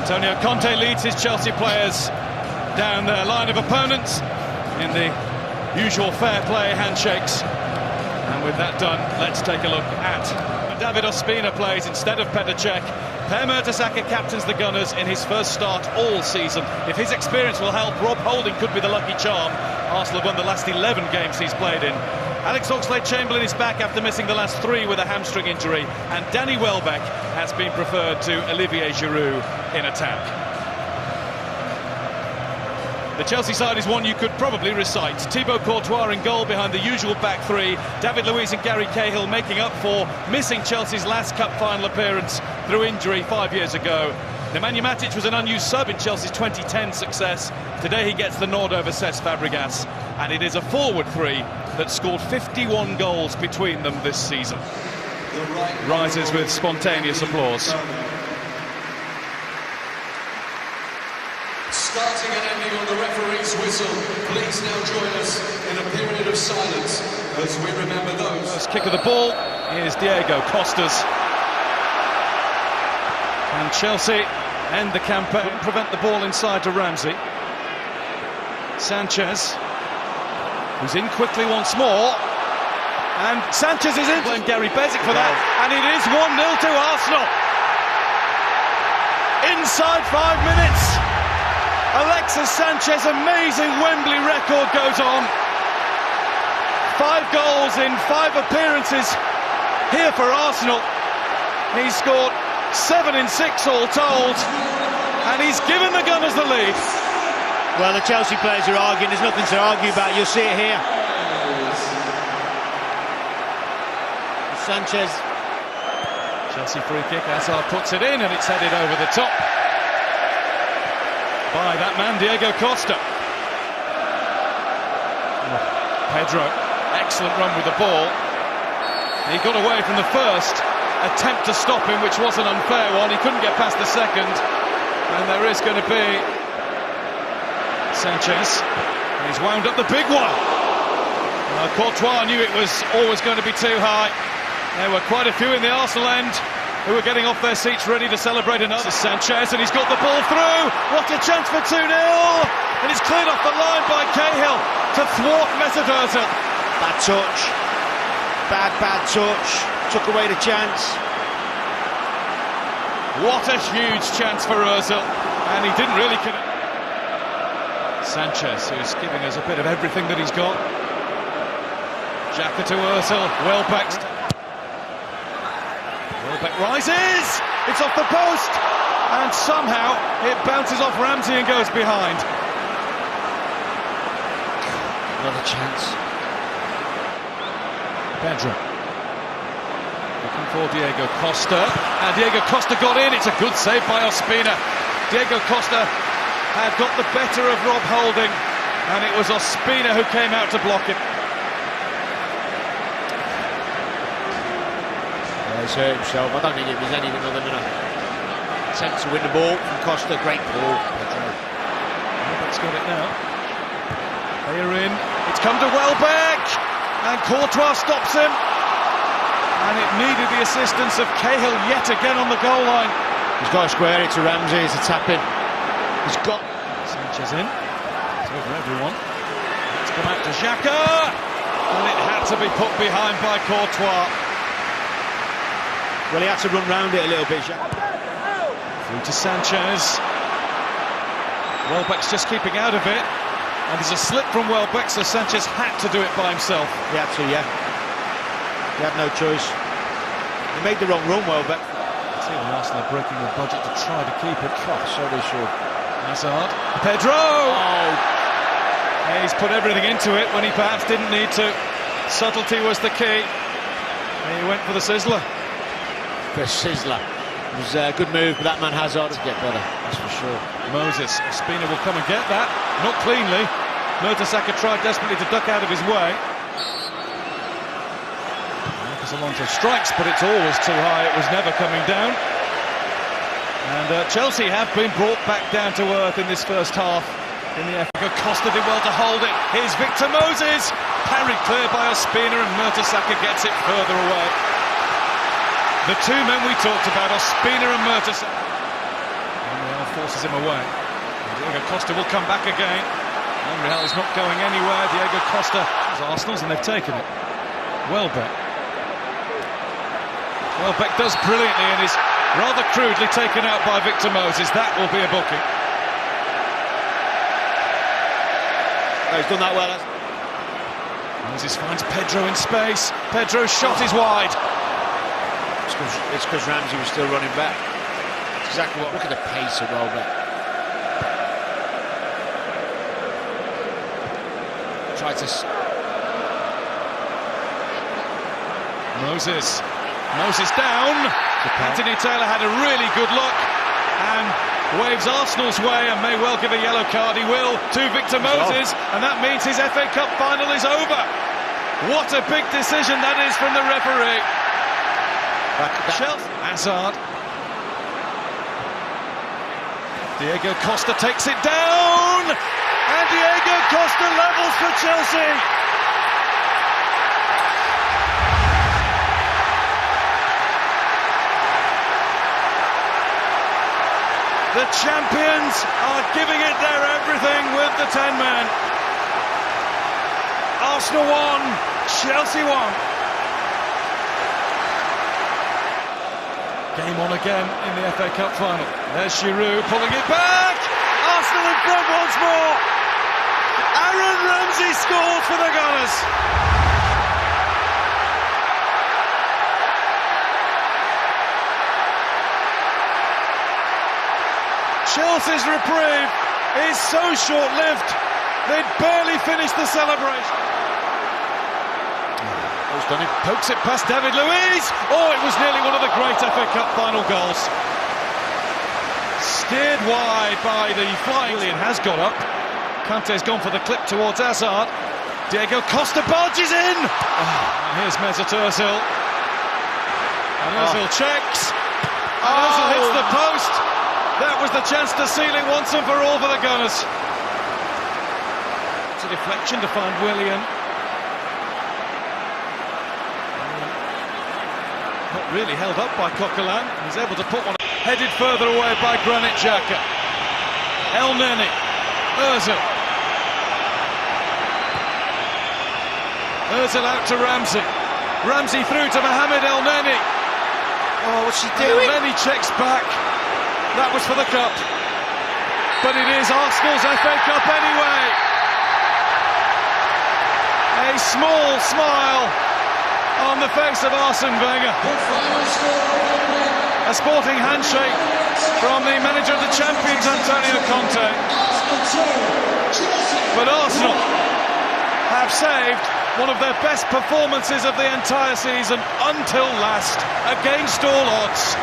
Antonio Conte leads his Chelsea players down their line of opponents in the usual fair play handshakes. And with that done, let's take a look at David Ospina plays instead of Petr Cech. Per Mertesacker captains the Gunners in his first start all season. If his experience will help, Rob Holding could be the lucky charm. Arsenal have won the last 11 games he's played in. Alex Oxlade-Chamberlain is back after missing the last 3 with a hamstring injury, and Danny Welbeck has been preferred to Olivier Giroud in attack. The Chelsea side is one you could probably recite. Thibaut Courtois in goal behind the usual back 3. David Luiz and Gary Cahill making up for missing Chelsea's last cup final appearance through injury 5 years ago. Nemanja Matic was an unused sub in Chelsea's 2010 success. Today he gets the nod over Cesc Fabregas, and it is a forward 3 that scored 51 goals between them this season. Rises with spontaneous applause. Starting and ending on the referee's whistle. Please now join us in a period of silence as we remember those. First kick of the ball is Diego Costa's. And Chelsea end the campaign, prevent the ball inside to Ramsey. Sanchez, who's in quickly once more. And Sanchez is in. Blame Gary Bezic for that. And it is 1-0 to Arsenal. Inside 5 minutes. Alexis Sanchez, amazing Wembley record goes on. 5 goals in 5 appearances here for Arsenal. He's scored 7 in 6 all told, and he's given the Gunners the lead. Well, the Chelsea players are arguing, there's nothing to argue about, you'll see it here. Sanchez. Chelsea free kick, Hazard puts it in, and it's headed over the top by that man, Diego Costa. Pedro, excellent run with the ball. He got away from the first attempt to stop him, which was an unfair one. He couldn't get past the second, and there is going to be Sanchez. He's wound up the big one. Courtois knew it was always going to be too high. There were quite a few in the Arsenal end who were getting off their seats ready to celebrate another. Sanchez, and he's got the ball through. What a chance for 2-0, and it's cleared off the line by Cahill to thwart Mesut Ozil. Bad touch, bad touch, took away the chance. What a huge chance for Ozil, and he didn't really connect. Sanchez, who's giving us a bit of everything that he's got. Xhaka to Ozil, Welbeck rises, it's off the post, and somehow it bounces off Ramsey and goes behind. Another chance. Pedro looking for Diego Costa, and Diego Costa got in. It's a good save by Ospina. Diego Costa had got the better of Rob Holding, and it was Ospina who came out to block him. He's hurt himself. I don't think it was anything other than an attempt to win the ball from Costa. Great ball. Welbeck's got it now. They are in. It's come to Welbeck, and Courtois stops him. And it needed the assistance of Cahill yet again on the goal line. He's got to square it to Ramsey. It's a tap-in. He's got Sanchez in. It's over everyone. It's come out to Xhaka, and it had to be put behind by Courtois. Well, he had to run round it a little bit. Through to Sanchez. Welbeck's just keeping out of it, and there's a slip from Welbeck, so Sanchez had to do it by himself. He had to, yeah. He had no choice. He made the wrong run, Welbeck. See the Arsenal breaking the budget to try to keep it. Oh, so they should. Hazard. Pedro! Oh! He's put everything into it when he perhaps didn't need to. Subtlety was the key. He went for the sizzler. The sizzler. It was a good move, but that man Hazard to get better, that's for sure. Moses, Ospina will come and get that. Not cleanly. Mertesacker tried desperately to duck out of his way. Marcus Alonso strikes, but it's always too high. It was never coming down. And Chelsea have been brought back down to earth in this first half. In the FA. Costa did well to hold it. Here's Victor Moses. Parried clear by Ospina, and Mertesacker gets it further away. The two men we talked about, Ospina and Mertesacker. And they are forces him away. Diego Costa will come back again. Monreal is not going anywhere. Diego Costa is Arsenal's, and they've taken it. Welbeck. Welbeck does brilliantly and is rather crudely taken out by Victor Moses. That will be a booking. Oh, he's done that well. Moses finds Pedro in space. Pedro's shot is wide. It's because Ramsey was still running back. It's exactly what. Look at the pace of Welbeck. Tried to. Moses down. Anthony Taylor had a really good look and waves Arsenal's way and may well give a yellow card. He will to Victor Moses, and that means his FA Cup final is over. What a big decision that is from the referee. Chelsea. Hazard. Diego Costa takes it down, and Diego Costa levels for Chelsea. The champions are giving it their everything with the 10 men. Arsenal won, Chelsea won. Game on again in the FA Cup final. There's Giroud pulling it back. Arsenal in front once more. Aaron Ramsey scores for the Gunners. Chelsea's reprieve is so short-lived, they'd barely finished the celebration. Pokes it past David Luiz. Oh, it was nearly one of the great FA Cup final goals. Steered wide by the flying. Julian has got up. Kante's gone for the clip towards Hazard. Diego Costa barges in. Oh, here's Mesut Ozil. And Ozil checks. And Ozil hits the post. That was the chance to seal it once and for all for the Gunners. It's a deflection to find Willian. Not really held up by Coquelin. He's able to put one headed further away by Granit Xhaka. El Neni. Ozil. Ozil out to Ramsey. Ramsey through to Mohamed El Neni. Oh, what's he doing? El Neni checks back. That was for the cup, but it is Arsenal's FA Cup anyway. A small smile on the face of Arsene Wenger. A sporting handshake from the manager of the champions, Antonio Conte. But Arsenal have saved one of their best performances of the entire season until last, against all odds.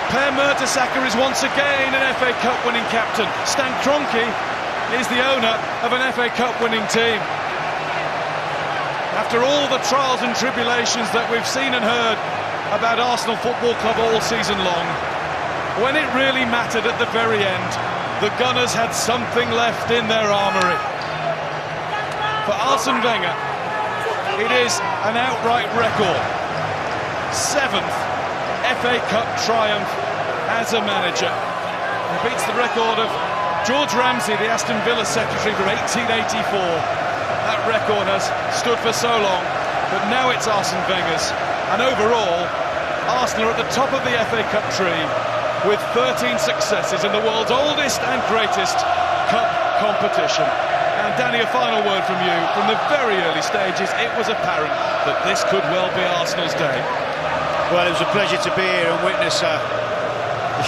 Per Mertesacker is once again an FA Cup winning captain. Stan Kroenke is the owner of an FA Cup winning team. After all the trials and tribulations that we've seen and heard about Arsenal Football Club all season long, when it really mattered at the very end, the Gunners had something left in their armoury. For Arsene Wenger, it is an outright record. 7th FA Cup triumph as a manager. He beats the record of George Ramsey, the Aston Villa secretary, from 1884. That record has stood for so long, but now it's Arsene Wenger's. And overall, Arsenal are at the top of the FA Cup tree with 13 successes in the world's oldest and greatest cup competition. And Danny, a final word from you. From the very early stages, it was apparent that this could well be Arsenal's day. Well, it was a pleasure to be here and witness a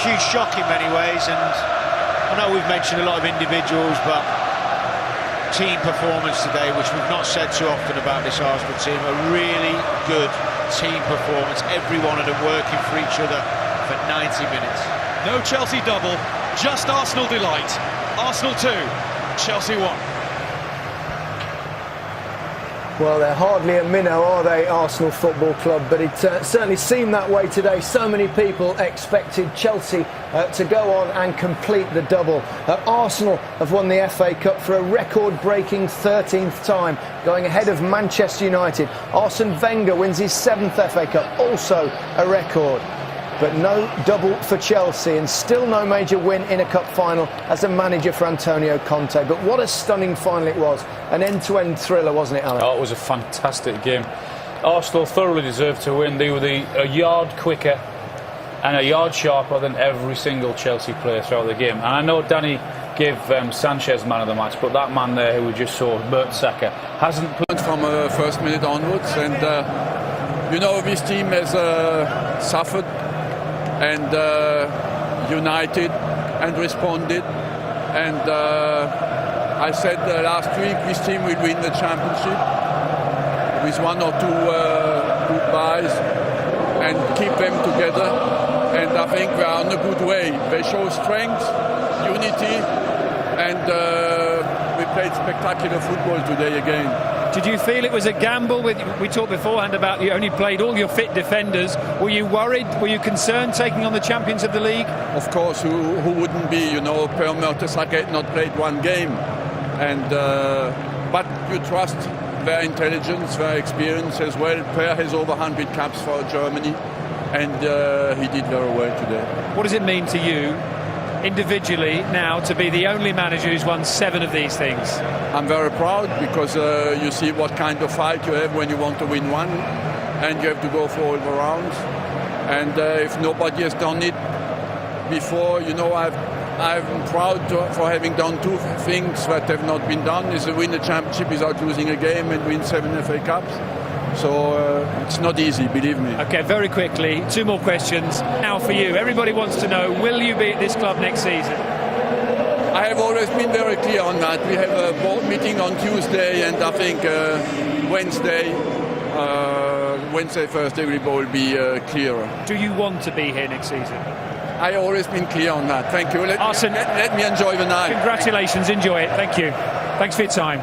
huge shock in many ways, and I know we've mentioned a lot of individuals, but team performance today, which we've not said too often about this Arsenal team, a really good team performance, every one of them working for each other for 90 minutes. No Chelsea double, just Arsenal delight. Arsenal 2, Chelsea 1. Well, they're hardly a minnow, are they, Arsenal Football Club? But it certainly seemed that way today. So many people expected Chelsea to go on and complete the double. Arsenal have won the FA Cup for a record-breaking 13th time, going ahead of Manchester United. Arsene Wenger wins his 7th FA Cup, also a record. but no double for Chelsea, and still no major win in a cup final as a manager for Antonio Conte. But what a stunning final it was. An end-to-end thriller, wasn't it, Alan? Oh, it was a fantastic game. Arsenal thoroughly deserved to win. They were a yard quicker and a yard sharper than every single Chelsea player throughout the game. And I know Danny gave Sanchez man of the match, but that man there who we just saw, Mertesacker, hasn't played from first minute onwards. And you know, this team has suffered and united and responded. And I said last week this team will win the championship with one or two good buys and keep them together. And I think they are in a good way. They show strength, unity, and we played spectacular football today again. Did you feel it was a gamble? We talked beforehand about you only played all your fit defenders. Were you worried? Were you concerned taking on the champions of the league? Of course, who wouldn't be? You know, Per Mertesacker had not played one game, and but you trust their intelligence, their experience as well. Per has over 100 caps for Germany, and he did very well today. What does it mean to you individually now to be the only manager who's won 7 of these things? I'm very proud because you see what kind of fight you have when you want to win one, and you have to go for all the rounds. And if nobody has done it before, you know, I'm proud for having done 2 things that have not been done: is to win the championship without losing a game and win 7 FA Cups. So it's not easy, believe me. Okay, very quickly, 2 more questions. Now for you, everybody wants to know, will you be at this club next season? I have always been very clear on that. We have a board meeting on Tuesday, and I think Wednesday, Thursday will be clearer. Do you want to be here next season? I have always been clear on that. Thank you. Let me enjoy the night. Congratulations, enjoy it. Thank you. Thanks for your time.